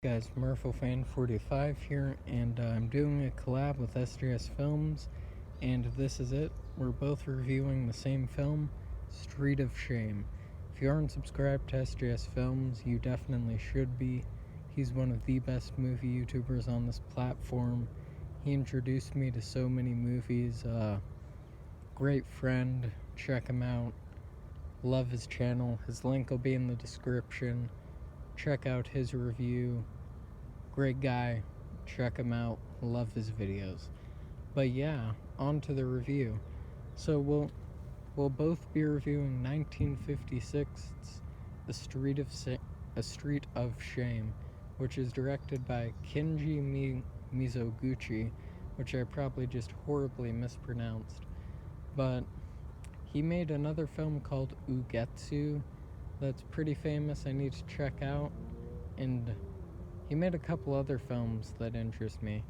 Guys, MurphoFan45 here, and I'm doing a collab with SJSFilms, and this is it. We're both reviewing the same film, Street of Shame. If you aren't subscribed to SJSFilms, you definitely should be. He's one of the best movie YouTubers on this platform. He introduced me to so many movies. Great friend, check him out. Love his channel. His link will be in the description. Check out his review. Great guy. Check him out. Love his videos. But yeah, on to the review. So we'll both be reviewing 1956's A Street of Shame, which is directed by Kenji Mizoguchi, which I probably just horribly mispronounced. But he made another film called Ugetsu that's pretty famous, I need to check out, and he made a couple other films that interest me.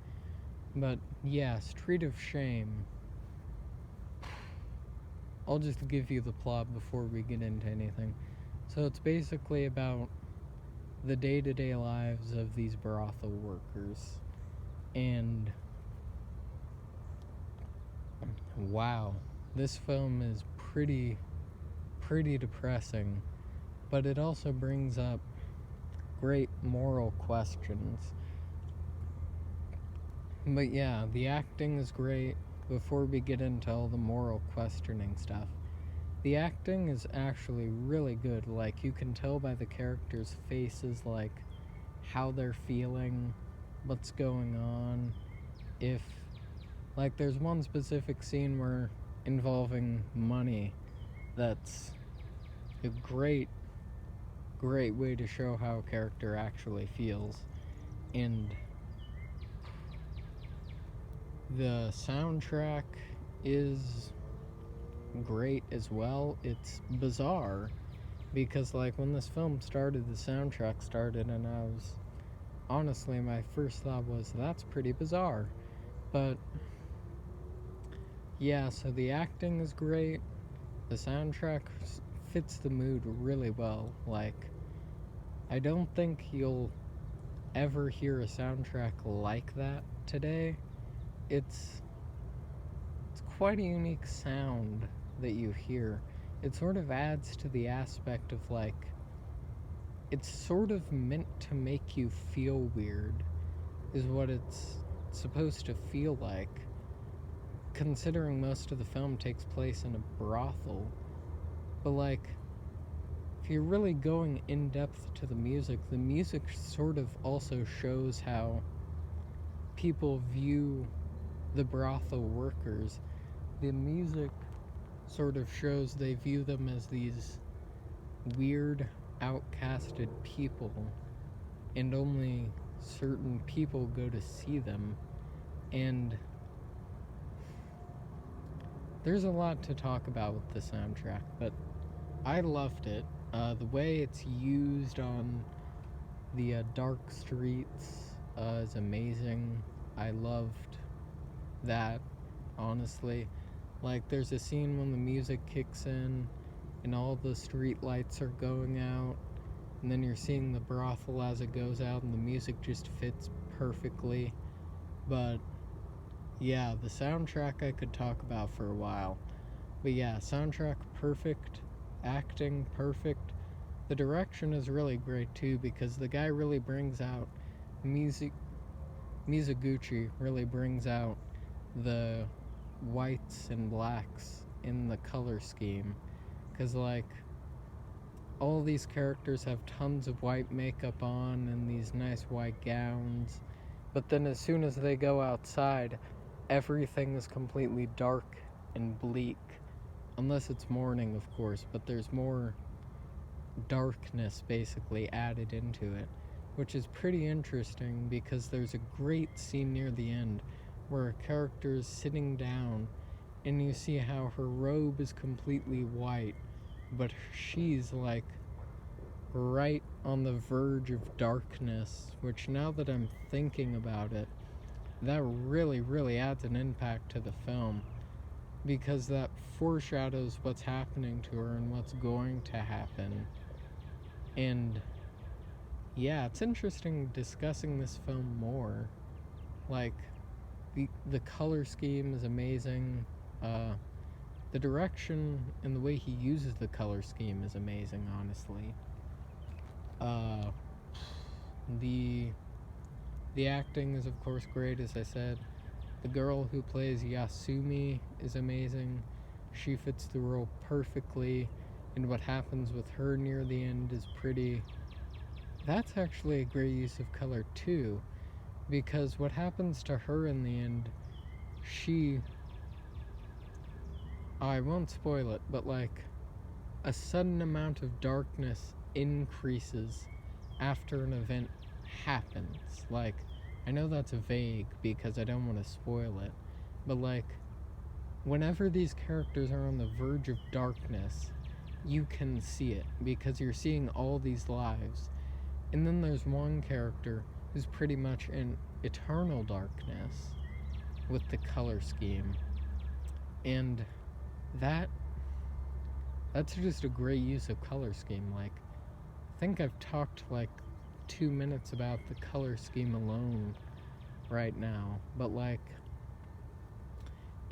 But yeah, Street of Shame. I'll just give you the plot before we get into anything. So it's basically about the day-to-day lives of these brothel workers. And wow, this film is pretty depressing. But it also brings up great moral questions. But yeah, the acting is great. Before we get into all the moral questioning stuff, the acting is actually really good. Like, you can tell by the characters' faces, like, how they're feeling, what's going on. If, like, there's one specific scene where involving money that's a great way to show how a character actually feels. And the soundtrack is great as well. It's bizarre because, like, when this film started, the soundtrack started, and I was honestly, my first thought was, that's pretty bizarre. But yeah, so the acting is great. The soundtrack fits the mood really well. Like, I don't think you'll ever hear a soundtrack like that today. It's quite a unique sound that you hear. It sort of adds to the aspect of, like, it's sort of meant to make you feel weird, is what it's supposed to feel like, considering most of the film takes place in a brothel. But, like, if you're really going in depth to the music sort of also shows how people view the brothel workers. The music sort of shows they view them as these weird, outcasted people, and only certain people go to see them. And there's a lot to talk about with the soundtrack, but I loved it. The way it's used on the dark streets is amazing. I loved that, honestly. Like, there's a scene when the music kicks in and all the street lights are going out, and then you're seeing the brothel as it goes out, and the music just fits perfectly. But yeah, the soundtrack I could talk about for a while. But yeah, soundtrack perfect, acting perfect. The direction is really great too, because the guy really brings out Mizoguchi really brings out the whites and blacks in the color scheme. Because, like, all these characters have tons of white makeup on and these nice white gowns, but then as soon as they go outside, everything is completely dark and bleak. Unless it's morning, of course, but there's more darkness basically added into it, which is pretty interesting because there's a great scene near the end where a character is sitting down and you see how her robe is completely white, but she's, like, right on the verge of darkness, which, now that I'm thinking about it, that really adds an impact to the film, because that foreshadows what's happening to her and what's going to happen. And yeah, it's interesting discussing this film more. Like, the color scheme is amazing. The direction and the way he uses the color scheme is amazing, honestly. Uh, the the acting is of course great, as I said. The girl who plays Yasumi is amazing. She fits the role perfectly, and what happens with her near the end is pretty. That's actually a great use of color too, because what happens to her in the end, she. I won't spoil it, but like, a sudden amount of darkness increases after an event happens. Like, I know that's vague because I don't want to spoil it, but like, whenever these characters are on the verge of darkness, you can see it because you're seeing all these lives. And then there's one character who's pretty much in eternal darkness with the color scheme. And that that's just a great use of color scheme. Like, I think I've talked like 2 minutes about the color scheme alone right now, but like,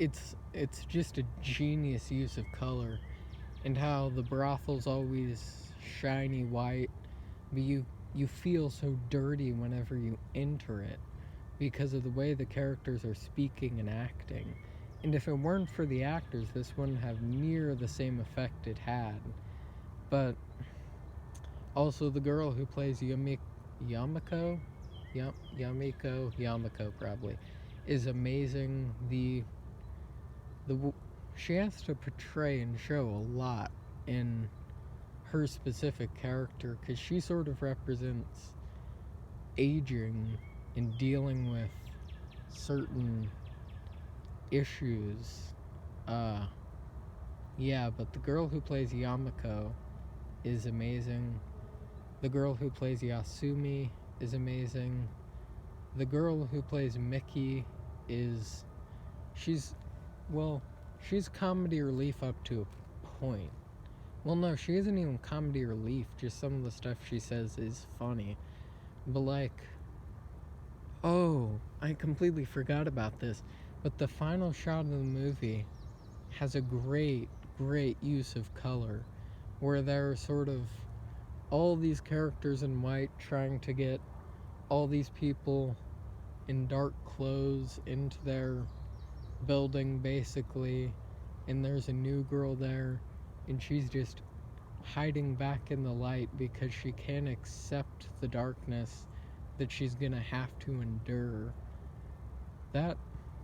it's just a genius use of color, and how the brothel's always shiny white, but you feel so dirty whenever you enter it because of the way the characters are speaking and acting. And if it weren't for the actors, this wouldn't have near the same effect it had. But also, the girl who plays Yamiko, probably, is amazing. She has to portray and show a lot in her specific character because she sort of represents aging and dealing with certain issues. Yeah, but the girl who plays Yamiko is amazing. The girl who plays Yasumi is amazing. The girl who plays Miki is. She's comedy relief up to a point. Well, no, she isn't even comedy relief, just some of the stuff she says is funny. But like, oh, I completely forgot about this. But the final shot of the movie has a great use of color, where there are sort of all these characters in white trying to get all these people in dark clothes into their building, basically, and there's a new girl there, and she's just hiding back in the light because she can't accept the darkness that she's gonna have to endure.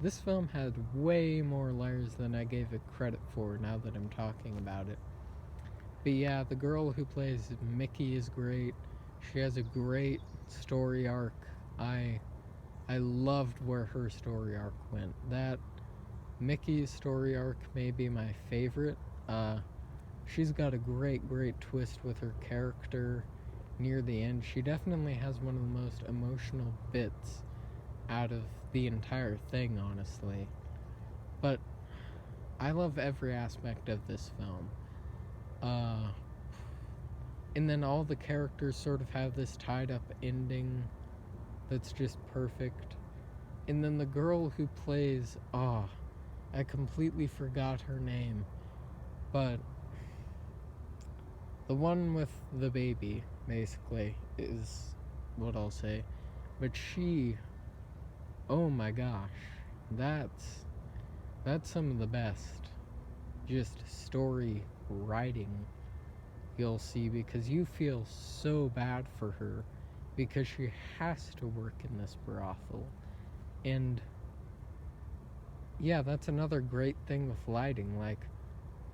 This film had way more layers than I gave it credit for now that I'm talking about it. But yeah, the girl who plays Miki is great. She has a great story arc. I loved where her story arc went. That Miki's story arc may be my favorite. She's got a great twist with her character near the end. She definitely has one of the most emotional bits out of the entire thing, honestly. But I love every aspect of this film. And then all the characters sort of have this tied up ending that's just perfect. And then the girl who plays, I completely forgot her name, but the one with the baby, basically, is what I'll say. But she, oh my gosh, that's some of the best just story writing you'll see, because you feel so bad for her because she has to work in this brothel. And yeah, that's another great thing with lighting. Like,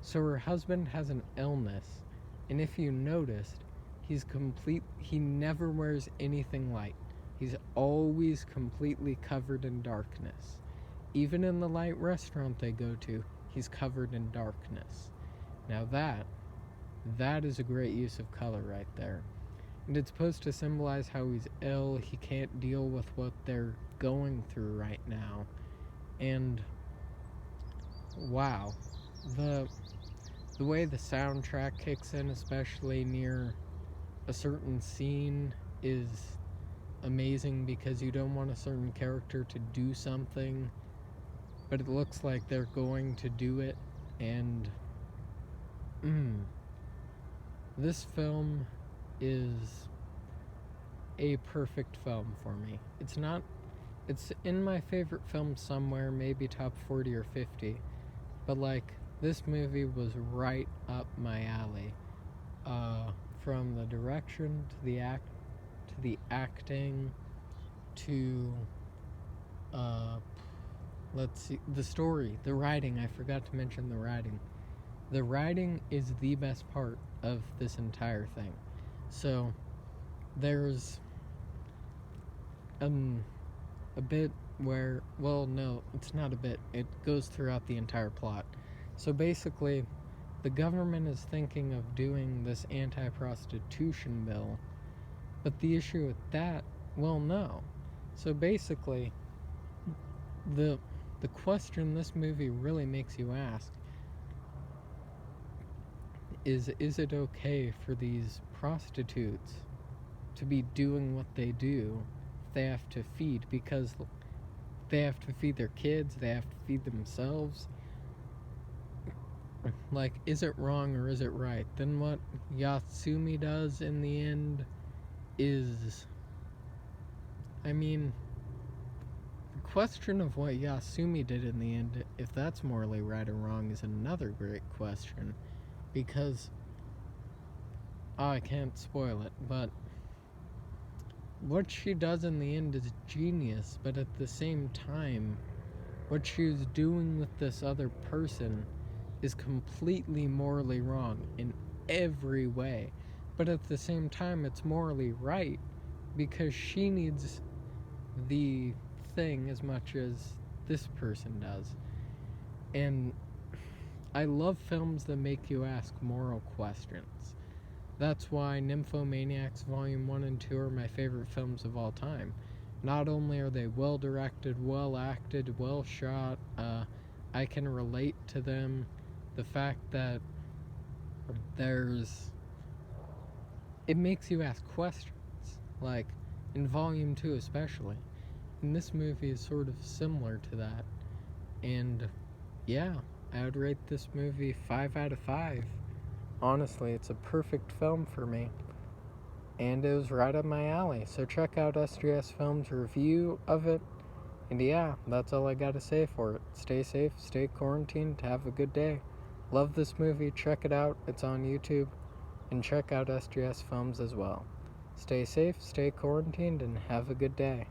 so her husband has an illness, and if you noticed, he never wears anything light. He's always completely covered in darkness. Even in the light restaurant they go to, he's covered in darkness. Now that is a great use of color right there. And it's supposed to symbolize how he's ill, he can't deal with what they're going through right now. And wow, the way the soundtrack kicks in, especially near a certain scene, is amazing because you don't want a certain character to do something, but it looks like they're going to do it, and this film is a perfect film for me. It's in my favorite films somewhere, maybe top 40 or 50, but like, this movie was right up my alley. From the direction to the acting to let's see, the story, the writing. I forgot to mention the writing. The writing is the best part of this entire thing. So there's a bit where, well, no, it's not a bit. It goes throughout the entire plot. So basically, the government is thinking of doing this anti-prostitution bill, but the issue with that, well, no. So basically, the question this movie really makes you ask is it okay for these prostitutes to be doing what they do? They have to feed, because they have to feed their kids, they have to feed themselves. Like, is it wrong or is it right? Then what Yasumi does in the end is, I mean, the question of what Yasumi did in the end, if that's morally right or wrong, is another great question, because I can't spoil it, but what she does in the end is genius, but at the same time, what she's doing with this other person is completely morally wrong in every way. But at the same time, it's morally right, because she needs the thing as much as this person does. And I love films that make you ask moral questions. That's why Nymphomaniacs Volume 1 and 2 are my favorite films of all time. Not only are they well directed, well acted, well shot, I can relate to them. The fact that it makes you ask questions, like in Volume 2 especially. And this movie is sort of similar to that. And yeah, I would rate this movie 5 out of 5. Honestly, it's a perfect film for me, and it was right up my alley. So check out SJSFilms' review of it, and yeah, that's all I gotta say for it. Stay safe, stay quarantined, have a good day. Love this movie, check it out, it's on YouTube, and check out SJSFilms as well. Stay safe, stay quarantined, and have a good day.